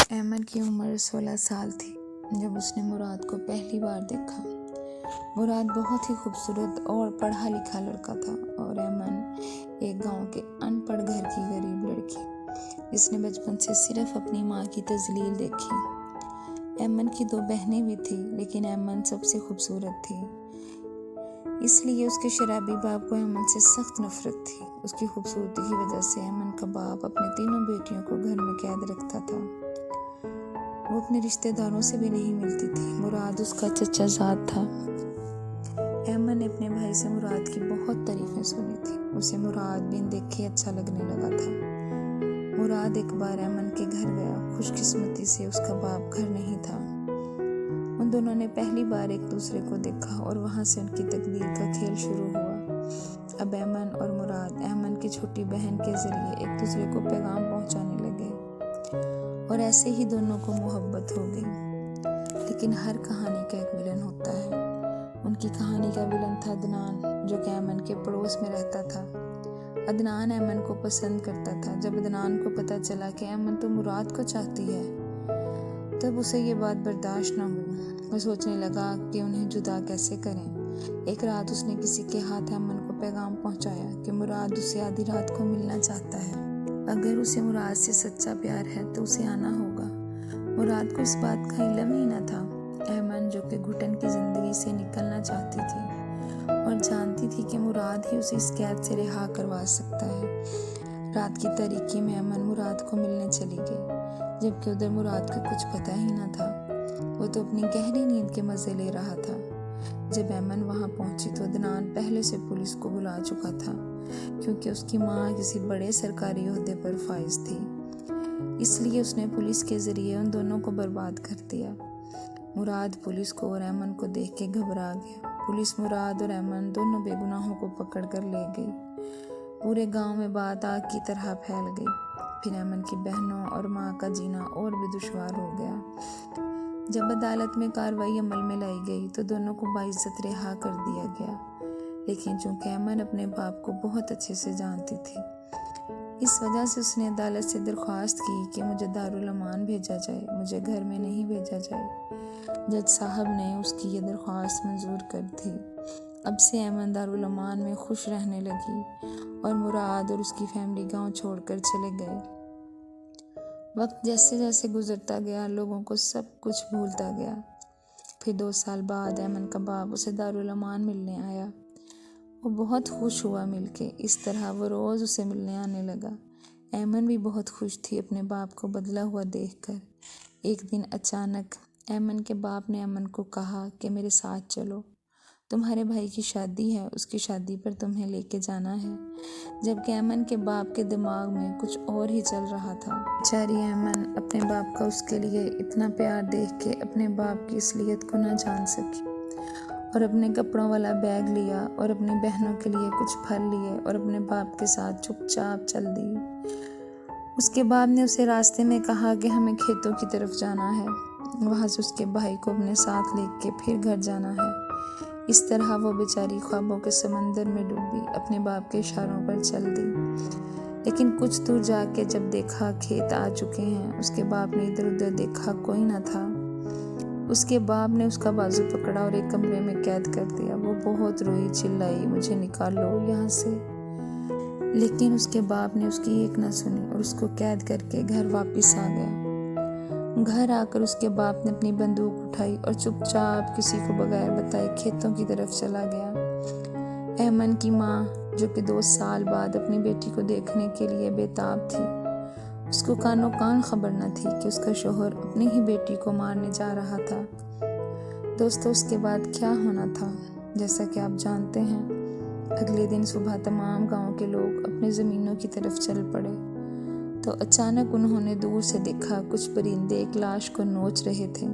अहमद की उम्र 16 साल थी जब उसने मुराद को पहली बार देखा। मुराद बहुत ही खूबसूरत और पढ़ा लिखा लड़का था और अहमद एक गांव के अनपढ़ घर की गरीब लड़की जिसने बचपन से सिर्फ अपनी माँ की तजलील देखी। अहमद की 2 बहनें भी थी, लेकिन अहमद सबसे खूबसूरत थी, इसलिए उसके शराबी बाप को अहमद से सख्त नफरत थी। उसकी खूबसूरती की वजह से अहमद का बाप अपने तीनों बेटियों को घर में कैद रखता था। वो अपने रिश्तेदारों से भी नहीं मिलती थी। मुराद उसका चचाजाद था। अहमद ने अपने भाई से मुराद की बहुत तारीफें सुनी थी। उसे मुराद बिन देखे अच्छा लगने लगा था। मुराद एक बार अहमद के घर गया। खुशकिस्मती से उसका बाप घर नहीं था। उन दोनों ने पहली बार एक दूसरे को देखा और वहां से उनकी तकदीर का खेल शुरू हुआ। अब अहमद और मुराद अहमद की छोटी बहन के जरिए एक दूसरे को पैगाम पहुंचाने लगे और ऐसे ही दोनों को मोहब्बत हो गई। लेकिन हर कहानी का एक विलन होता है। उनकी कहानी का विलन था अदनान, जो कि अहमद के पड़ोस में रहता था। अदनान अहमद को पसंद करता था। जब अदनान को पता चला कि अहमद तो मुराद को चाहती है, तब उसे ये बात बर्दाश्त न हुई। वो सोचने लगा कि उन्हें जुदा कैसे करें। एक रात उसने किसी के हाथ अहमद को पैगाम पहुंचाया कि मुराद उसे आधी रात को मिलना चाहता है। अगर उसे मुराद से सच्चा प्यार है तो उसे आना होगा। मुराद को इस बात का इल्म ही न था। अहमद, जो कि घुटन की जिंदगी से निकलना चाहती थी और जानती थी कि मुराद ही उसे इस कैद से रिहा करवा सकता है, रात की तारीकी में अहमद मुराद को मिलने चली गई, जबकि उधर मुराद को कुछ पता ही न था। वो तो अपनी गहरी नींद के मजे ले रहा था। जब अहमद वहां पहुंची तो अदनान पहले से पुलिस को बुला चुका था, क्योंकि उसकी माँ किसी बड़े सरकारी ओहदे पर फाइज थी। इसलिए उसने पुलिस के जरिए उन दोनों को बर्बाद कर दिया। मुराद पुलिस को और अहमद को देख के घबरा गया। पुलिस मुराद और अहमद दोनों बेगुनाहों को पकड़ कर ले गई। पूरे गांव में बात आग की तरह फैल गई। फिर अहमद की बहनों और माँ का जीना और भी दुश्वार हो गया। जब अदालत में कार्रवाई अमल में लाई गई तो दोनों को बाइज्जत रिहा कर दिया गया। लेकिन चूंकि अहमद अपने बाप को बहुत अच्छे से जानती थी, इस वजह से उसने अदालत से दरख्वास्त की कि मुझे दारुल अमान भेजा जाए, मुझे घर में नहीं भेजा जाए। जज साहब ने उसकी ये दरख्वास्त मंजूर कर दी। अब से अहमद दारुल अमान में खुश रहने लगी और मुराद और उसकी फैमिली गांव छोड़कर चले गए। वक्त जैसे जैसे गुजरता गया, लोगों को सब कुछ भूलता गया। फिर 2 साल बाद अहमद का बाप उसे दारुल अमान मिलने आया। वो बहुत खुश हुआ मिलके। इस तरह वो रोज़ उसे मिलने आने लगा। अहमद भी बहुत खुश थी अपने बाप को बदला हुआ देखकर। एक दिन अचानक अहमद के बाप ने अहमद को कहा कि मेरे साथ चलो, तुम्हारे भाई की शादी है, उसकी शादी पर तुम्हें लेके जाना है। जबकि अहमद के बाप के दिमाग में कुछ और ही चल रहा था। बेचारी अहमद अपने बाप का उसके लिए इतना प्यार देख के अपने बाप की असलियत को ना जान सकी और अपने कपड़ों वाला बैग लिया और अपनी बहनों के लिए कुछ फल लिए और अपने बाप के साथ चुपचाप चल दी। उसके बाप ने उसे रास्ते में कहा कि हमें खेतों की तरफ जाना है, वहाँ से उसके भाई को अपने साथ लेके फिर घर जाना है। इस तरह वो बेचारी ख्वाबों के समंदर में डूबी, अपने बाप के इशारों पर चल दी। लेकिन कुछ दूर जाके जब देखा खेत आ चुके हैं, उसके बाप ने इधर उधर देखा, कोई ना था। उसके बाप ने उसका बाजू पकड़ा और एक कमरे में कैद कर दिया। वो बहुत रोई, चिल्लाई, मुझे निकालो यहाँ से। लेकिन उसके बाप ने उसकी एक ना सुनी और उसको कैद करके घर वापस आ गया। घर आकर उसके बाप ने अपनी बंदूक उठाई और चुपचाप किसी को बगैर बताए खेतों की तरफ चला गया। अहमद की माँ, जो कि 2 साल बाद अपनी बेटी को देखने के लिए बेताब थी, उसको कानों कान खबर न थी कि उसका शोहर अपनी ही बेटी को मारने जा रहा था। दोस्तों, उसके बाद क्या होना था, जैसा कि आप जानते हैं। अगले दिन सुबह तमाम गांव के लोग अपनी ज़मीनों की तरफ चल पड़े तो अचानक उन्होंने दूर से देखा कुछ परिंदे एक लाश को नोच रहे थे।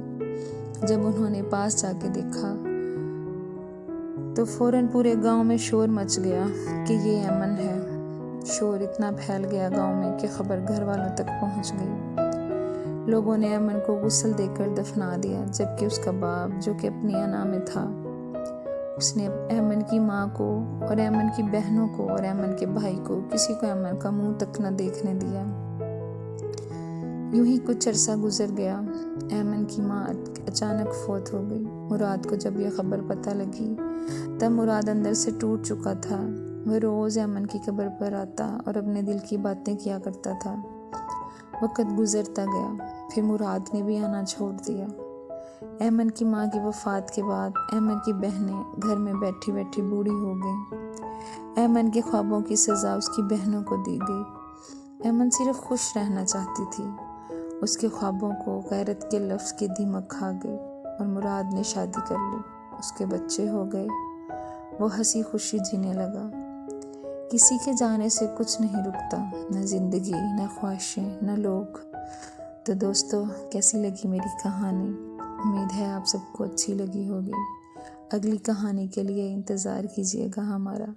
जब उन्होंने पास जाके देखा तो फौरन पूरे गांव में शोर मच गया कि ये अमन है। शोर इतना फैल गया गांव में कि खबर घर वालों तक पहुंच गई। लोगों ने अमन को गुस्ल देकर दफना दिया, जबकि उसका बाप, जो कि अपनी अना में था, उसने अमन की माँ को और अमन की बहनों को और अमन के भाई को, किसी को अमन का मुंह तक न देखने दिया। यूं ही कुछ अरसा गुजर गया। ऐमन की माँ अचानक फौत हो गई। मुराद को जब यह खबर पता लगी तब मुराद अंदर से टूट चुका था। वह रोज़ ऐमन की कब्र पर आता और अपने दिल की बातें किया करता था। वक़्त गुजरता गया, फिर मुराद ने भी आना छोड़ दिया। ऐमन की माँ की वफ़ात के बाद ऐमन की बहनें घर में बैठी बैठी बूढ़ी हो गईं। ऐमन के ख्वाबों की सज़ा उसकी बहनों को दी गई। ऐमन सिर्फ खुश रहना चाहती थी। उसके ख्वाबों को गैरत के लफ्ज़ की दीमक खा गई और मुराद ने शादी कर ली। उसके बच्चे हो गए। वो हंसी खुशी जीने लगा। किसी के जाने से कुछ नहीं रुकता, न ज़िंदगी, न ख्वाहिशें, न लोग। तो दोस्तों, कैसी लगी मेरी कहानी? उम्मीद है आप सबको अच्छी लगी होगी। अगली कहानी के लिए इंतज़ार कीजिएगा हमारा।